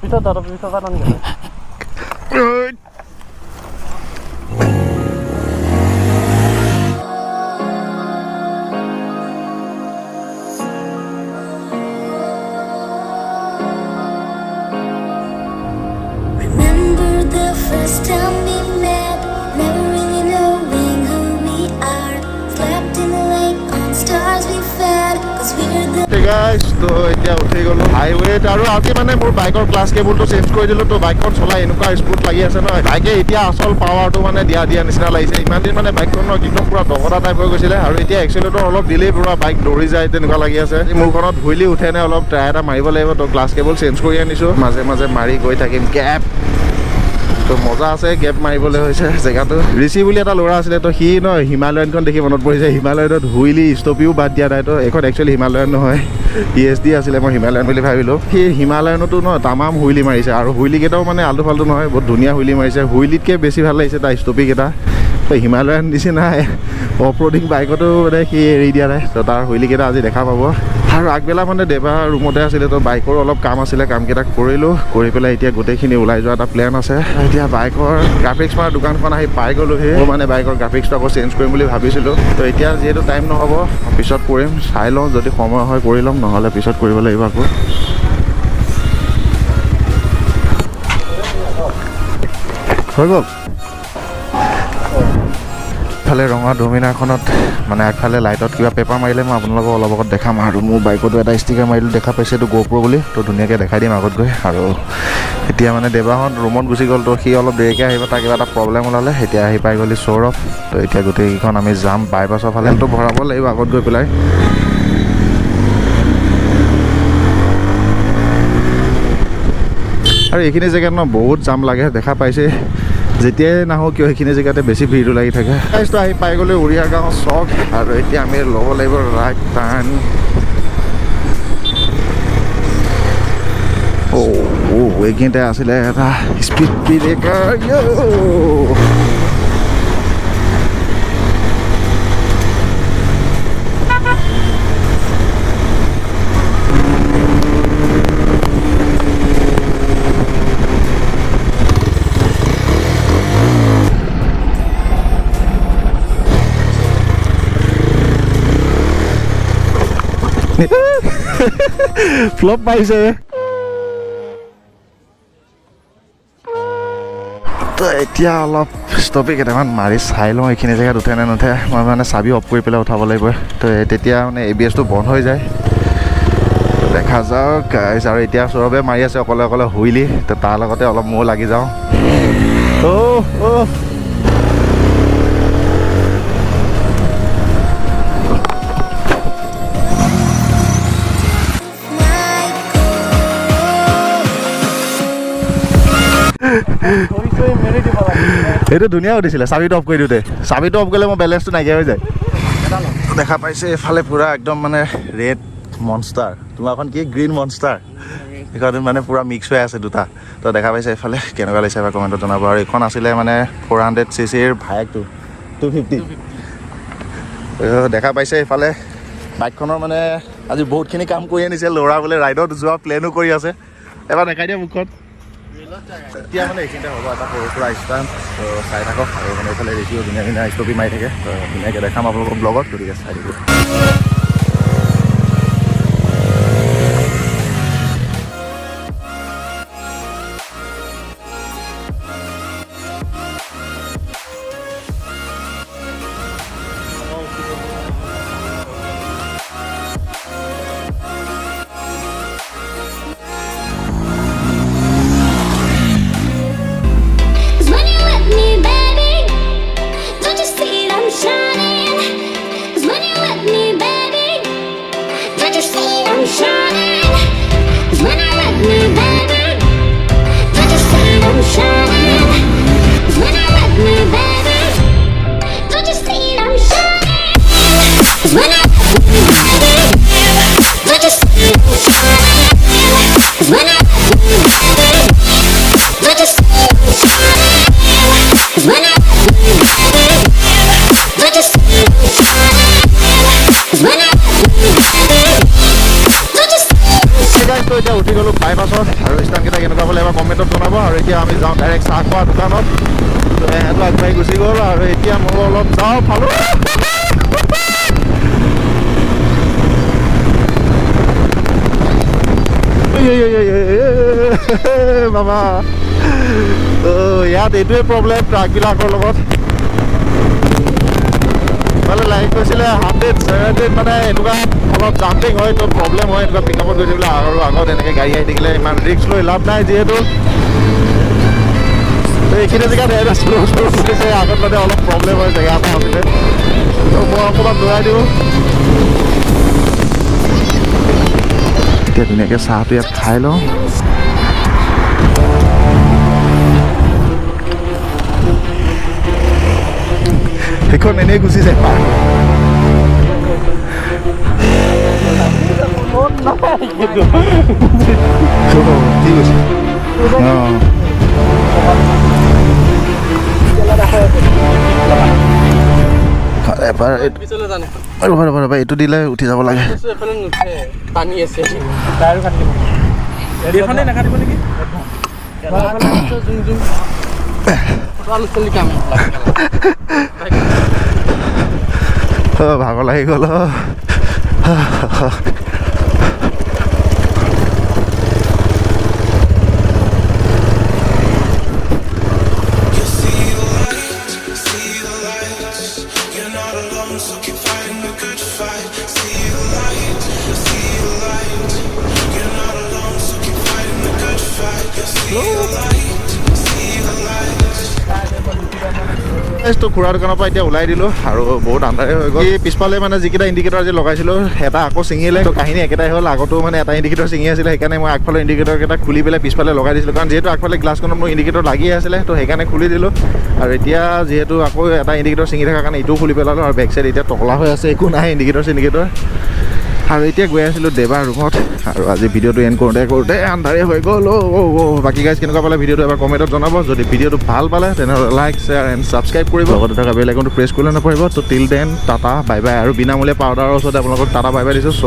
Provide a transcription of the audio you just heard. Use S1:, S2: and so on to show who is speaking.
S1: পিছত ধৰ পিছত কাটান গেলে
S2: First time we met, never really knowing who we are. Slept in the lake on stars we fed, 'cause we're the
S3: Hey guys, তো এতিয়া উঠি গ'লো হাইৱেত আৰু আজি মানে মোৰ বাইকৰ ক্লাছ কেবুলটো চেঞ্জ কৰি দিলোঁ তো বাইকখন চলাই এনেকুৱা স্মুথ লাগি আছে নহয় বাইকে এতিয়া আচল পাৱাৰটো মানে দিয়া নিচিনা লাগিছে ইমান দিন মানে বাইকখন একদম পুৰা দগৰা টাইপ হৈ গৈছিলে আৰু এতিয়া এক্সেলেটৰ অলপ দিলেই পুৰা বাইক দৌৰি যায় তেনেকুৱা লাগি আছে মোৰখনত হুইলি উঠে নে অলপ ট্ৰাই এটা মাৰিব লাগিব তো ক্লাছ কেবুল চেঞ্জ কৰি আনিছোঁ মাজে মাজে মাৰি গৈ থাকিম গেপ তো মজা আছে গেপ মাৰিবলৈ হৈছে জেগাটো ঋষি বুলি এটা ল'ৰা আছিলে তো সি ন হিমালয়ানখন দেখি মনত পৰিছে হিমালয়নত হুইলি ষ্টপিও বাদ দিয়া নাই তো এইখন একচুৱেলি হিমালয়ান নহয় PhD আছিলে মই হিমালয়ান বুলি ভাবিলোঁ সি হিমালয়ানতো ন তামাম হুইলি মাৰিছে আৰু হুইলিকেইটাও মানে আলটু ফাল্টু নহয় বহুত ধুনীয়া হুইলি মাৰিছে হুইলিতকৈ বেছি ভাল লাগিছে তাৰ ষ্টপিকেইটা তো হিমালয়ান নিচিনা অফ ৰ'ডিং বাইকতো মানে সি এৰি দিয়া নাই তো তাৰ হুইলিকেইটা আজি দেখা পাব আৰু আগবেলা মানে দেৱা ৰুমতে আছিলে তো বাইকৰ অলপ কাম আছিলে কামকেইটা কৰিলোঁ কৰি পেলাই এতিয়া গোটেইখিনি ওলাই যোৱা এটা প্লেন আছে এতিয়া বাইকৰ গ্ৰাফিক্স মাৰা দোকানখন আহি পাই গ'লোহি মই মানে বাইকৰ গ্ৰাফিক্সটো আকৌ চেঞ্জ কৰিম বুলি ভাবিছিলোঁ তো এতিয়া যিহেতু টাইম নহ'ব পিছত কৰিম চাই লওঁ যদি সময় হয় কৰি ল'ম নহ'লে পিছত কৰিব লাগিব আকৌ হৈ গ'ল ফালে ৰঙা ডমিনাৰখনত মানে আগফালে লাইটত কিবা পেপাৰ মাৰিলে মই আপোনালোকক অলপ আগত দেখাম আৰু মোৰ বাইকতো এটা ষ্টিকাৰ মাৰিলোঁ দেখা পাইছে এইটো GoPro বুলি তো ধুনীয়াকৈ দেখাই দিম আগত গৈ আৰু এতিয়া মানে দেৱাহঁত ৰুমত গুচি গ'ল তো সি অলপ দেৰিকৈ আহিব তাৰ কিবা এটা প্ৰব্লেম ওলালে এতিয়া আহি পাই গ'লি চৌৰভ তো এতিয়া গোটেইকেইখন আমি যাম বাইপাছৰ ফালে তো ভৰাব লাগিব আগত গৈ পেলাই আৰু এইখিনি জেগাত ন বহুত জাম লাগে দেখা পাইছে যেতিয়াই নাহোঁ কিয় সেইখিনি জেগাতে বেছি ভিৰটো লাগি থাকে প্ৰাইচটো আহি পাই গ'লে উৰিয়া গাঁও চক আৰু এতিয়া আমি ল'ব লাগিব ৰাইট টাৰ্ণ এইখিনিতে আছিলে এটা স্পীড ব্ৰেকাৰ ফ্লপ পাইছে তো এতিয়া অলপ ষ্টপি কেইটামান মাৰি চাই লওঁ এইখিনি জেগাত উঠে নে নুঠে মই মানে চাবি অফ কৰি পেলাই উঠাব লাগিব তো তেতিয়া মানে ABS-টো বন্ধ হৈ যায় দেখা যাওক গাইজ আৰু এতিয়া সৌৰভে মাৰি আছে অকলে অকলে হুইলি তো তাৰ লগতে অলপ ময়ো লাগি যাওঁ এইটো ধুনীয়া উঠিছিলে চাবিটো অফ কৰি দিওঁতে চাবিটো অফ কৰিলে মোৰ বেলেঞ্চটো নাইকিয়া হৈ যায় দেখা পাইছে এইফালে পুৰা একদম মানে ৰেড মনষ্টাৰ তোমাৰখন কি গ্ৰীণ মনষ্টাৰ এইখন মানে পুৰা মিক্স হৈ আছে দুটা তো দেখা পাইছে এইফালে কেনেকুৱা লাগিছে এবাৰ কমেণ্টত জনাব আৰু এইখন আছিলে মানে 400cc-ৰ ভায়েকটো 250 দেখা পাইছে এইফালে বাইকখনৰ মানে আজি বহুতখিনি কাম কৰি আনিছে ল'ৰা বোলে ৰাইডত যোৱা প্লেনো কৰি আছে এবাৰ দেখাই দিয়া মুখখন এতিয়া মানে এইখিনিতে হ'ব এটা সৰু সুৰা ষ্টাণ্ট চাই থাকক আৰু মানে এইফালে ৰেচিও ধুনীয়া ধুনীয়া ষ্টপি মাৰি থাকে ধুনীয়াকৈ দেখাম আপোনালোকৰ ব্লগত গতিকে চাই দিব
S2: shining, 'cause when you let me back
S3: পালে এবাৰ কমেণ্টত জনাব। আৰু এতিয়া আমি যাওঁ ডাইৰেক্ট চাহ খোৱা দোকানত। তো এহেঁতো আগবাঢ়ি গুচি গ'ল আৰু এতিয়া মই অলপ যাওঁ ফালো বাবা। ইয়াত এইটোৱে প্ৰব্লেম ট্ৰাকবিলাকৰ লগত মানে লাইক কৈছিলে 100-100 মানে এনেকুৱা অলপ জাম্পিং হয় তো প্ৰব্লেম হয় এনেকুৱা পিকআপত গৈ থাকিলে আৰু আগত এনেকৈ গাড়ী আহি থাকিলে ইমান ৰিস্ক লৈ লাভ নাই যিহেতু এইখিনি জেগাত কৰিছে আগত মানে অলপ প্ৰব্লেম হয় জেগা এটা আছিলে তো মই অকণমান দৌৰাই দিওঁ। এতিয়া ধুনীয়াকৈ চাহটো ইয়াত খাই লওঁ। সেইখন এনেই গুচি যায় পাৰ এইটো দিলে উঠি যাব লাগে। ভাগৰ লাগি গ'ল। তো খুৰা দোকানৰ পৰা এতিয়া ওলাই দিলোঁ আৰু বহুত আন্ধাৰে হৈ গ'ল। পিছফালে মানে যিকেইটা ইণ্ডিকেটৰ আজি লগাইছিলোঁ এটা আকৌ ছিঙিলে। তো কাহিনী একেটাই হ'ল, আগতো মানে এটা ইণ্ডিকেটৰ ছিঙি আছিলে সেইকাৰণে মই আগফালে ইণ্ডিকেটৰকেইটা খুলি পেলাই পিছফালে লগাই দিছিলোঁ। কাৰণ যিহেতু আগফালে গ্লাছখনত মোৰ ইণ্ডিকেটৰ লাগি আছিলে তো সেইকাৰণে খুলি দিলোঁ। আৰু এতিয়া যিহেতু আকৌ এটা ইণ্ডিকেটৰ ছিঙি থকাৰ কাৰণে এইটোও খুলি পেলালোঁ আৰু বেক চাইড এতিয়া টকলা হৈ আছে, একো নাই ইণ্ডিকেটৰ আৰু এতিয়া গৈ আছিলোঁ দেবাৰ ৰুমত। আৰু আজি ভিডিঅ'টো এণ্ড কৰোঁতে আন্ধাৰে হৈ গ'ল। বাকী গাইজ কেনেকুৱা পালে ভিডিঅ'টো এবাৰ কমেণ্টত জনাব। যদি ভিডিঅ'টো ভাল পালে তেনেহ'লে লাইক শ্বেয়াৰ এণ্ড ছাবস্ক্ৰাইব কৰিব, লগতে থকা বেল আইকনটো প্ৰেছ কৰিলে নপৰিব। তো till then tata bye bye. আৰু বিনামূলীয়া পাউডাৰৰ ওচৰতে আপোনালোকক টাটা বাই বাই দিছোঁ। চ'